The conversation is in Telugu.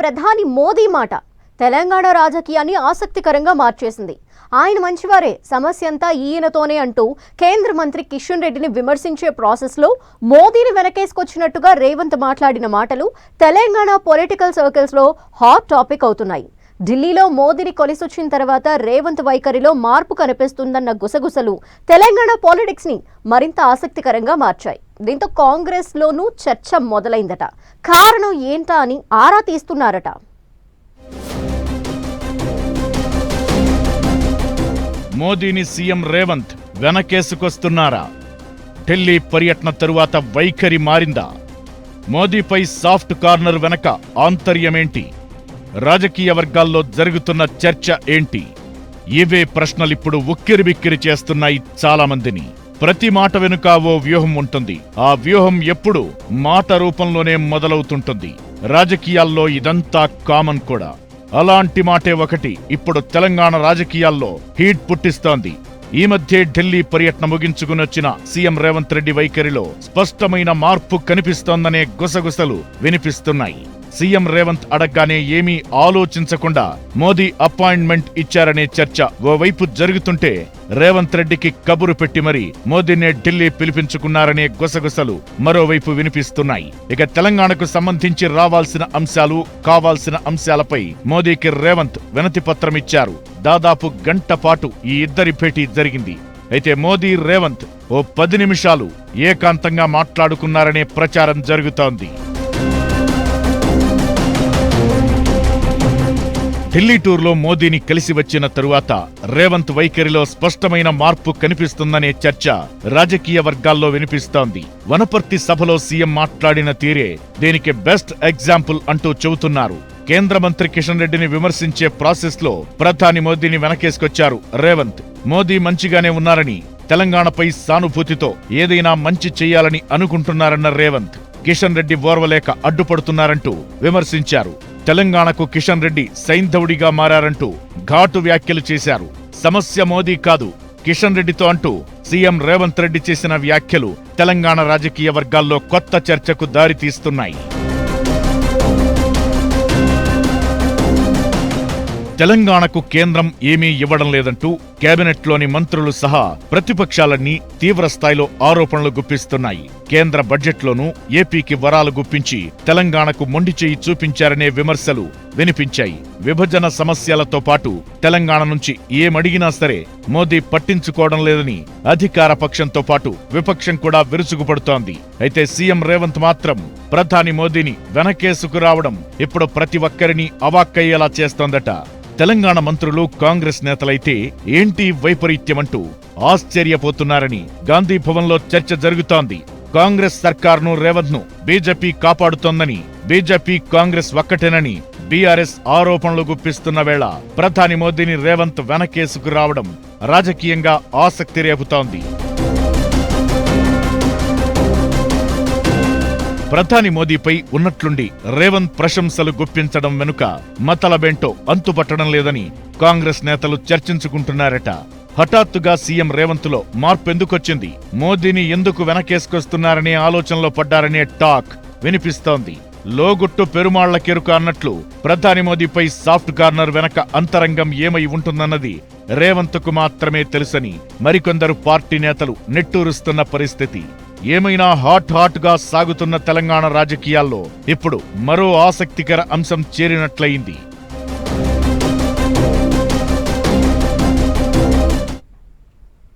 ప్రధాని మోదీ మాట తెలంగాణ రాజకీయాన్ని ఆసక్తికరంగా మార్చేసింది. ఆయన మంచివారే, సమస్య అంతా ఈయనతోనే అంటూ కేంద్ర మంత్రి కిషన్ రెడ్డిని విమర్శించే ప్రాసెస్లో మోదీని వెనకేసుకొచ్చినట్టుగా రేవంత్ మాట్లాడిన మాటలు తెలంగాణ పొలిటికల్ సర్కిల్స్లో హాట్ టాపిక్ అవుతున్నాయి. ఢిల్లీలో మోదీని కొలిసొచ్చిన తర్వాత రేవంత్ వైఖరిలో మార్పు కనిపిస్తుందన్న గుసగుసలు తెలంగాణ పాలిటిక్స్ ని మరింత ఆసక్తికరంగా మార్చాయి. దీంతో కాంగ్రెస్ లోనూ చర్చ మొదలైందట. కారణం ఏంటా అని ఆరా తీస్తున్నారట. మోదీని సీఎం రేవంత్ వెనకేసుకొస్తున్నారా? ఢిల్లీ పర్యటన తరువాత వైఖరి మారిందా? మోదీపై సాఫ్ట్ కార్నర్ వెనక ఆంతర్యమేంటి? రాజకీయ వర్గాల్లో జరుగుతున్న చర్చ ఏంటి? ఇవే ప్రశ్నలిప్పుడు ఉక్కిరిబిక్కిరి చేస్తున్నాయి చాలా మందిని. ప్రతి మాట వెనుక ఓ వ్యూహం ఉంటుంది. ఆ వ్యూహం ఎప్పుడు మాట రూపంలోనే మొదలవుతుంటుంది. రాజకీయాల్లో ఇదంతా కామన్ కూడా. అలాంటి మాటే ఒకటి ఇప్పుడు తెలంగాణ రాజకీయాల్లో హీట్ పుట్టిస్తోంది. ఈ మధ్య ఢిల్లీ పర్యటన ముగించుకునొచ్చిన సీఎం రేవంత్ రెడ్డి వైఖరిలో స్పష్టమైన మార్పు కనిపిస్తోందనే గుసగుసలు వినిపిస్తున్నాయి. సీఎం రేవంత్ అడగ్గానే ఏమీ ఆలోచించకుండా మోదీ అపాయింట్మెంట్ ఇచ్చారనే చర్చ ఓవైపు జరుగుతుంటే, రేవంత్ రెడ్డికి కబురు పెట్టి మరీ మోదీనే ఢిల్లీ పిలిపించుకున్నారనే గుసగుసలు మరోవైపు వినిపిస్తున్నాయి. ఇక తెలంగాణకు సంబంధించి రావాల్సిన అంశాలు, కావాల్సిన అంశాలపై మోదీకి రేవంత్ వినతి పత్రం ఇచ్చారు. దాదాపు గంట పాటు ఈ ఇద్దరి భేటీ జరిగింది. అయితే మోదీ రేవంత్ ఓ 10 నిమిషాలు ఏకాంతంగా మాట్లాడుకున్నారనే ప్రచారం జరుగుతోంది. ఢిల్లీ టూర్లో మోదీని కలిసి వచ్చిన తరువాత రేవంత్ వైఖరిలో స్పష్టమైన మార్పు కనిపిస్తుందనే చర్చ రాజకీయ వర్గాల్లో వినిపిస్తోంది. వనపర్తి సభలో సీఎం మాట్లాడిన తీరే దీనికి బెస్ట్ ఎగ్జాంపుల్ అంటూ చెబుతున్నారు. కేంద్ర మంత్రి కిషన్ రెడ్డిని విమర్శించే ప్రాసెస్ లో ప్రధాని మోదీని వెనకేసుకొచ్చారు రేవంత్. మోదీ మంచిగానే ఉన్నారని, తెలంగాణపై సానుభూతితో ఏదైనా మంచి చెయ్యాలని అనుకుంటున్నారన్న రేవంత్ కిషన్ రెడ్డి ఓర్వలేక అడ్డుపడుతున్నారంటూ విమర్శించారు. తెలంగాణకు కిషన్ రెడ్డి సైంధవుడిగా మారారంటూ ఘాటు వ్యాఖ్యలు చేశారు. సమస్య మోదీ కాదు, కిషన్ రెడ్డితో అంటూ సీఎం రేవంత్ రెడ్డి చేసిన వ్యాఖ్యలు తెలంగాణ రాజకీయ వర్గాల్లో కొత్త చర్చకు దారితీస్తున్నాయి. తెలంగాణకు కేంద్రం ఏమీ ఇవ్వడం లేదంటూ కేబినెట్లోని మంత్రులు సహా ప్రతిపక్షాలన్నీ తీవ్రస్థాయిలో ఆరోపణలు గుప్పిస్తున్నాయి. కేంద్ర బడ్జెట్లోనూ ఏపీకి వరాలు గుప్పించి తెలంగాణకు మొండి చేయి చూపించారనే విమర్శలు వినిపించాయి. విభజన సమస్యలతో పాటు తెలంగాణ నుంచి ఏమడిగినా సరే మోదీ పట్టించుకోవడం లేదని అధికార పక్షంతో పాటు విపక్షం కూడా విరుచుకుపడుతోంది. అయితే సీఎం రేవంత్ మాత్రం ప్రధాని మోదీని వెనకేసుకురావడం ఇప్పుడు ప్రతి ఒక్కరిని అవాక్కయ్యేలా చేస్తోందట. తెలంగాణ మంత్రులు కాంగ్రెస్ నేతలైతే ఏంటి వైపరీత్యమంటూ ఆశ్చర్యపోతున్నారని గాంధీ భవన్లో చర్చ జరుగుతోంది. కాంగ్రెస్ సర్కార్ను, రేవంత్ ను బీజేపీ కాపాడుతోందని, బీజేపీ కాంగ్రెస్ ఒక్కటేనని బీఆర్ఎస్ ఆరోపణలు గుప్పిస్తున్న వేళ ప్రధాని మోదీని రేవంత్ వెనకేసుకు రావడం రాజకీయంగా ఆసక్తి రేపుతోంది. ప్రధాని మోదీపై ఉన్నట్లుండి రేవంత్ ప్రశంసలు గుప్పించడం వెనుక మతలబేంటో అంతుపట్టడం లేదని కాంగ్రెస్ నేతలు చర్చించుకుంటున్నారట. హఠాత్తుగా సీఎం రేవంత్లో మార్పెందుకొచ్చింది, మోదీని ఎందుకు వెనకేసుకొస్తున్నారనే ఆలోచనలో పడ్డారనే టాక్ వినిపిస్తోంది. లోగుట్టు పెరుమాళ్ల కెరుక అన్నట్లు ప్రధాని మోదీపై సాఫ్ట్ కార్నర్ వెనక అంతరంగం ఏమై ఉంటుందన్నది రేవంత్కు మాత్రమే తెలుసని మరికొందరు పార్టీ నేతలు నెట్టూరుస్తున్న పరిస్థితి. ఏమైనా హాట్ గా సాగుతున్న తెలంగాణ రాజకీయాల్లో ఇప్పుడు మరో ఆసక్తికర అంశం చేరినట్లయింది.